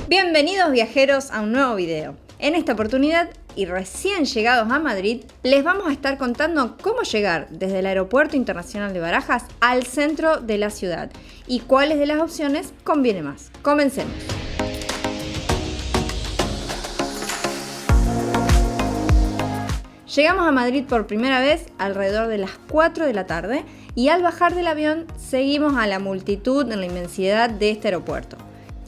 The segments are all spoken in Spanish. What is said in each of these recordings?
Bienvenidos viajeros a un nuevo video. En esta oportunidad, y recién llegados a Madrid, les vamos a estar contando cómo llegar desde el Aeropuerto Internacional de Barajas al centro de la ciudad y cuáles de las opciones conviene más. Comencemos. Llegamos a Madrid por primera vez alrededor de las 4 de la tarde y al bajar del avión seguimos a la multitud en la inmensidad de este aeropuerto.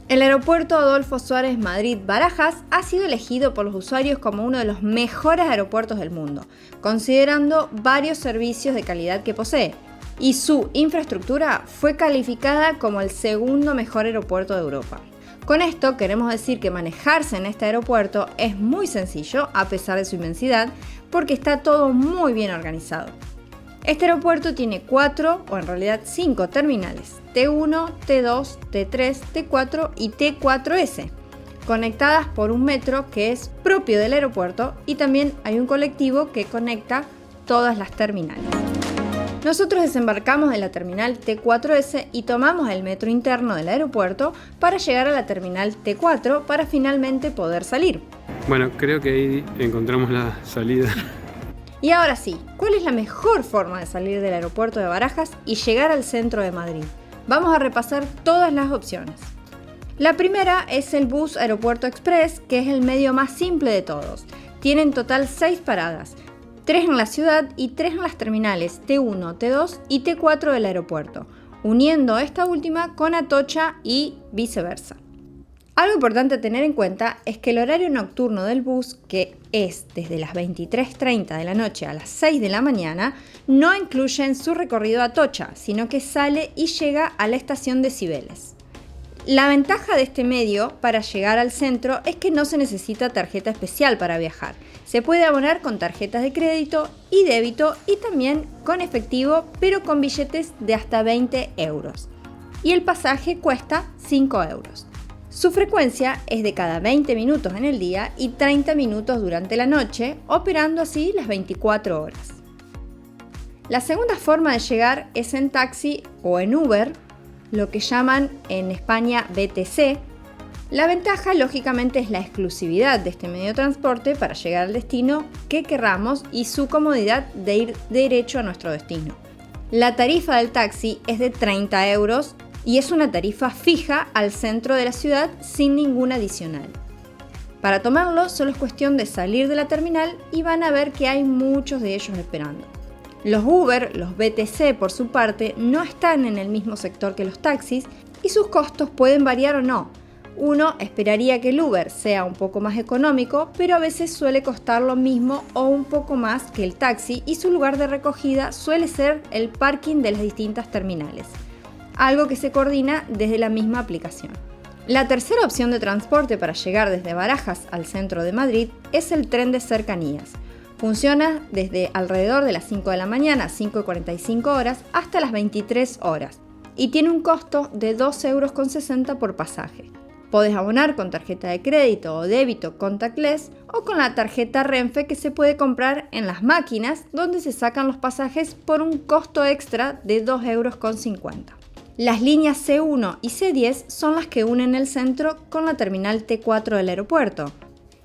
El aeropuerto Adolfo Suárez Madrid-Barajas ha sido elegido por los usuarios como uno de los mejores aeropuertos del mundo, considerando varios servicios de calidad que posee, y su infraestructura fue calificada como el segundo mejor aeropuerto de Europa. Con esto queremos decir que manejarse en este aeropuerto es muy sencillo a pesar de su inmensidad, porque está todo muy bien organizado. Este aeropuerto tiene 4 o en realidad 5 terminales, T1, T2, T3, T4 y T4S, conectadas por un metro que es propio del aeropuerto y también hay un colectivo que conecta todas las terminales. Nosotros desembarcamos en la terminal T4S y tomamos el metro interno del aeropuerto para llegar a la terminal T4 para finalmente poder salir. Bueno, creo que ahí encontramos la salida. Y ahora sí, ¿cuál es la mejor forma de salir del aeropuerto de Barajas y llegar al centro de Madrid? Vamos a repasar todas las opciones. La primera es el bus Aeropuerto Express, que es el medio más simple de todos. Tiene en total 6 paradas, 3 en la ciudad y 3 en las terminales T1, T2 y T4 del aeropuerto, uniendo esta última con Atocha y viceversa. Algo importante a tener en cuenta es que el horario nocturno del bus, que es desde las 23:30 de la noche a las 6 de la mañana, no incluye en su recorrido a Atocha, sino que sale y llega a la estación de Cibeles. La ventaja de este medio para llegar al centro es que no se necesita tarjeta especial para viajar. Se puede abonar con tarjetas de crédito y débito y también con efectivo, pero con billetes de hasta 20 euros. Y el pasaje cuesta 5 euros. Su frecuencia es de cada 20 minutos en el día y 30 minutos durante la noche, operando así las 24 horas. La segunda forma de llegar es en taxi o en Uber, lo que llaman en España BTC. La ventaja, lógicamente, es la exclusividad de este medio de transporte para llegar al destino que querramos y su comodidad de ir derecho a nuestro destino. La tarifa del taxi es de 30 euros y es una tarifa fija al centro de la ciudad sin ningún adicional. Para tomarlo solo es cuestión de salir de la terminal y van a ver que hay muchos de ellos esperando. Los Uber, los BTC por su parte, no están en el mismo sector que los taxis y sus costos pueden variar o no. Uno esperaría que el Uber sea un poco más económico, pero a veces suele costar lo mismo o un poco más que el taxi y su lugar de recogida suele ser el parking de las distintas terminales, algo que se coordina desde la misma aplicación. La tercera opción de transporte para llegar desde Barajas al centro de Madrid es el tren de cercanías. Funciona desde alrededor de las 5 de la mañana, 5:45 horas, hasta las 23 horas y tiene un costo de 2,60 € por pasaje. Podés abonar con tarjeta de crédito o débito contactless o con la tarjeta Renfe que se puede comprar en las máquinas donde se sacan los pasajes por un costo extra de 2,50 €. Las líneas C1 y C10 son las que unen el centro con la terminal T4 del aeropuerto.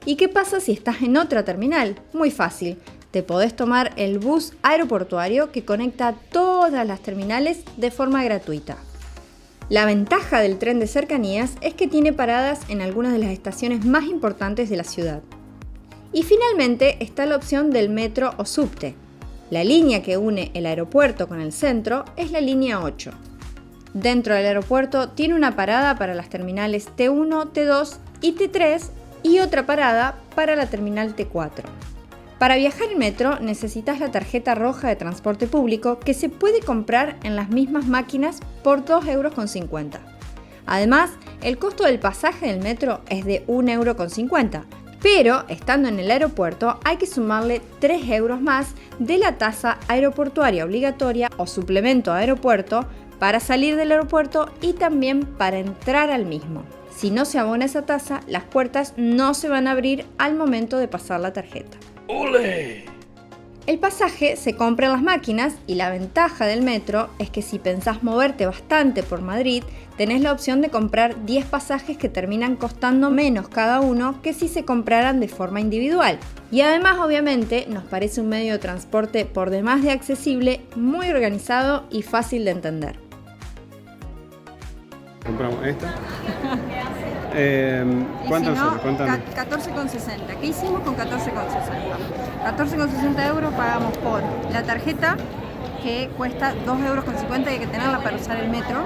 ¿Y qué pasa si estás en otra terminal? Muy fácil, te podés tomar el bus aeroportuario que conecta a todas las terminales de forma gratuita. La ventaja del tren de cercanías es que tiene paradas en algunas de las estaciones más importantes de la ciudad. Y finalmente está la opción del metro o subte. La línea que une el aeropuerto con el centro es la línea 8. Dentro del aeropuerto tiene una parada para las terminales T1, T2 y T3 y otra parada para la terminal T4. Para viajar en metro necesitas la tarjeta roja de transporte público que se puede comprar en las mismas máquinas por 2,50 €. Además, el costo del pasaje del metro es de 1,50 €, pero estando en el aeropuerto hay que sumarle 3 euros más de la tasa aeroportuaria obligatoria o suplemento a aeropuerto para salir del aeropuerto y también para entrar al mismo. Si no se abona esa tasa, las puertas no se van a abrir al momento de pasar la tarjeta. ¡Ole! El pasaje se compra en las máquinas y la ventaja del metro es que si pensás moverte bastante por Madrid, tenés la opción de comprar 10 pasajes que terminan costando menos cada uno que si se compraran de forma individual. Y además, obviamente, nos parece un medio de transporte por demás de accesible, muy organizado y fácil de entender. Compramos esta. ¿Cuánto sale? Cuéntame. 14,60. ¿Qué hicimos con 14,60? 14,60 euros pagamos por la tarjeta, que cuesta 2,50 euros y hay que tenerla para usar el metro.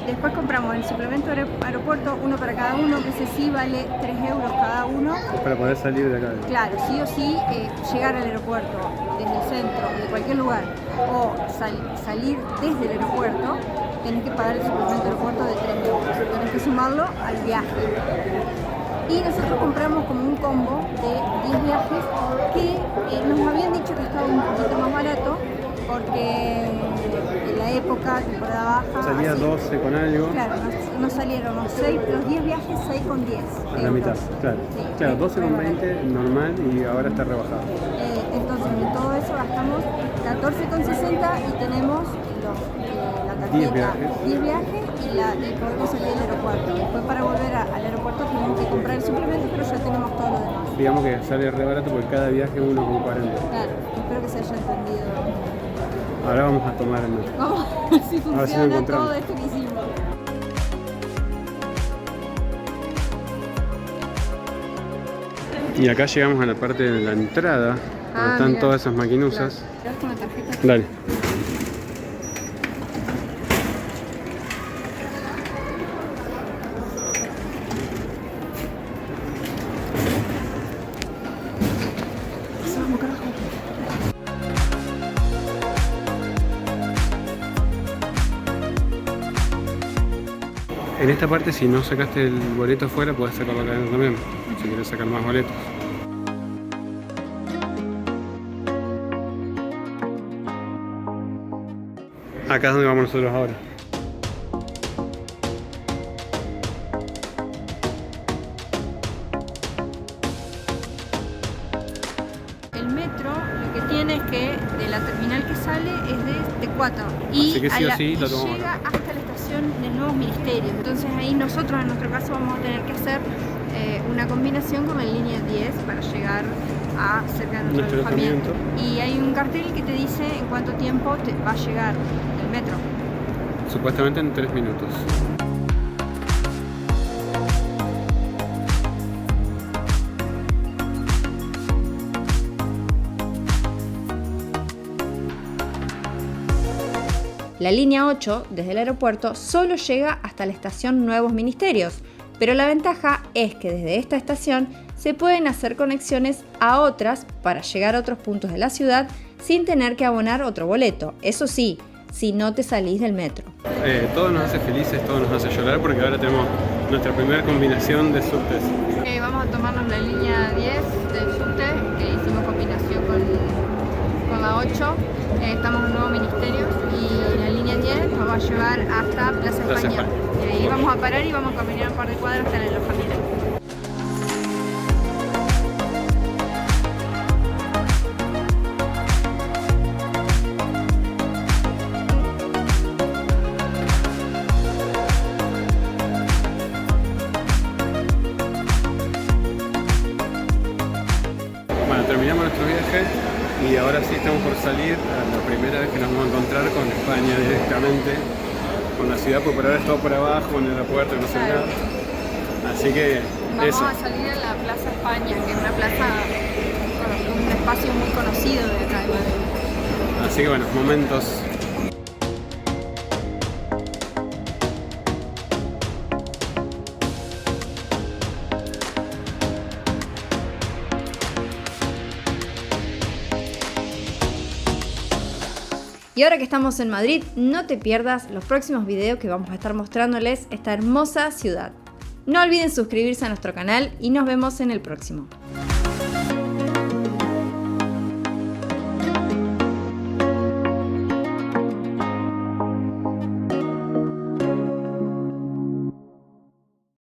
Después compramos el suplemento de aeropuerto, uno para cada uno, que ese sí vale 3 euros cada uno. Para poder salir de acá. Claro, sí o sí, llegar al aeropuerto desde el centro, de cualquier lugar, o salir desde el aeropuerto, tenés que pagar el suplemento de aeropuerto de 3 euros. Tenés que sumarlo al viaje. Y nosotros compramos como un combo de 10 viajes que nos habían dicho que estaba un poquito más barato, porque en la época, temporada baja... Salía así, 12 con algo. Claro, nos salieron los 10 viajes 6,10 a la mitad, claro. Sí, claro, 12,20 normal y ahora está rebajado. Entonces, en todo eso gastamos 14,60 y tenemos la tarjeta 10 viajes y podemos salir del aeropuerto. Después, para volver al aeropuerto tenemos que comprar el suplemento, pero ya tenemos todo lo demás. Digamos que sale re barato porque cada viaje es 1,40. Claro, espero que se haya entendido. Ahora vamos a tomar el metro. Vamos a ver si funciona todo esto que hicimos. Y acá llegamos a la parte de la entrada, donde están mira, todas esas maquinuzas. Claro. Con la tarjeta. Dale. Vamos, carajo. En esta parte, si no sacaste el boleto afuera, podés sacarlo acá adentro también, si querés sacar más boletos. Acá es donde vamos nosotros ahora. El metro lo que tiene es que de la terminal que sale es de T4 y así que sí o sí lo tomamos llega acá. hasta la estación de Nuevos Ministerios. Entonces ahí nosotros, en nuestro caso, vamos a tener que hacer una combinación con la línea 10 para llegar a cerca de nuestro alojamiento. Y hay un cartel que te dice en cuánto tiempo te va a llegar el metro. Supuestamente en 3 minutos. La línea 8, desde el aeropuerto, solo llega hasta la estación Nuevos Ministerios, pero la ventaja es que desde esta estación se pueden hacer conexiones a otras para llegar a otros puntos de la ciudad sin tener que abonar otro boleto. Eso sí, si no te salís del metro. Todo nos hace felices, todo nos hace llorar porque ahora tenemos nuestra primera combinación de subtes. Vamos a tomarnos la línea 10 del subte, que hicimos combinación con la 8. Estamos en Nuevos Ministerios y la línea 10 nos va a llevar hasta Plaza España. Y ahí vamos a parar y vamos a caminar un par de cuadras hasta el alojamiento. Bueno, terminamos nuestro viaje y ahora sí estamos por salir a la primera vez que nos vamos a encontrar con España directamente, con la ciudad, porque por ahora es todo por abajo, en el aeropuerto, no sé nada. Así que vamos eso. a salir a la Plaza España, que es una plaza, un espacio muy conocido de acá de Madrid. Así que bueno, momentos. Y ahora que estamos en Madrid, no te pierdas los próximos videos que vamos a estar mostrándoles esta hermosa ciudad. No olviden suscribirse a nuestro canal y nos vemos en el próximo.